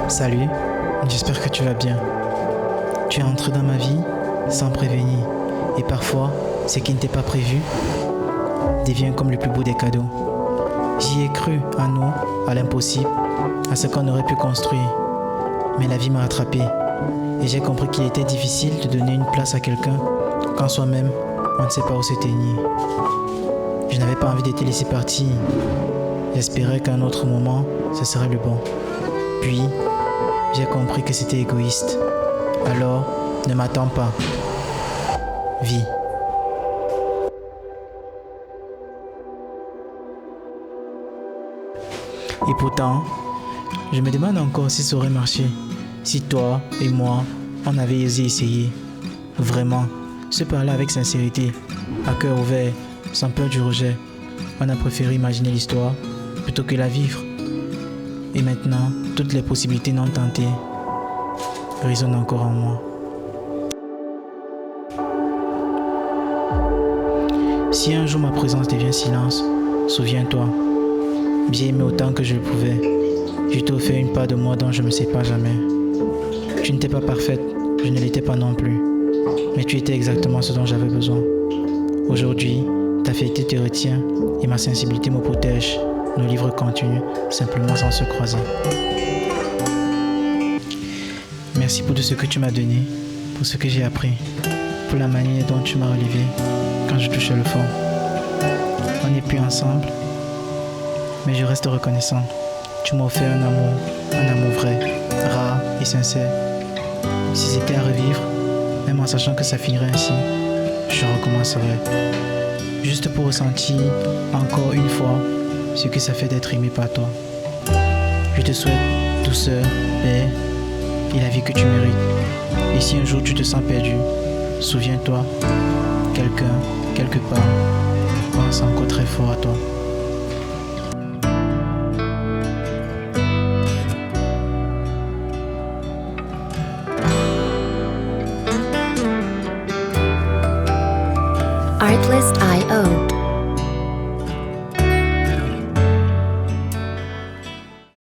Salut, j'espère que tu vas bien. Tu es entré dans ma vie sans prévenir et parfois, ce qui n'était pas prévu devient comme le plus beau des cadeaux. J'y ai cru à nous, à l'impossible, à ce qu'on aurait pu construire. Mais la vie m'a attrapé et j'ai compris qu'il était difficile de donner une place à quelqu'un quand soi-même, on ne sait pas où se tenir. Je n'avais pas envie de te laisser partir. J'espérais qu'à un autre moment, ce serait le bon. Puis, j'ai compris que c'était égoïste. Alors, ne m'attends pas. Vis. Et pourtant, je me demande encore si ça aurait marché. Si toi et moi, on avait osé essayer. Vraiment, se parler avec sincérité, à cœur ouvert, sans peur du rejet. On a préféré imaginer l'histoire plutôt que la vivre. Et maintenant, toutes les possibilités non tentées résonnent encore en moi. Si un jour ma présence devient silence, souviens-toi, j'ai aimé autant que je le pouvais. Je t'ai offert une part de moi dont je ne me sépare jamais. Tu n'étais pas parfaite, je ne l'étais pas non plus. Mais tu étais exactement ce dont j'avais besoin. Aujourd'hui, ta fierté te retient et ma sensibilité me protège. Nos livres continuent, simplement sans se croiser. Merci pour tout ce que tu m'as donné, pour ce que j'ai appris, pour la manière dont tu m'as relevé quand je touchais le fond. On n'est plus ensemble, mais je reste reconnaissant. Tu m'as offert un amour vrai, rare et sincère. Si c'était à revivre, même en sachant que ça finirait ainsi, je recommencerais. Juste pour ressentir encore une fois ce que ça fait d'être aimé par toi. Je te souhaite douceur, paix et la vie que tu mérites. Et si un jour tu te sens perdu, souviens-toi, quelqu'un, quelque part, pense encore très fort à toi. Artlist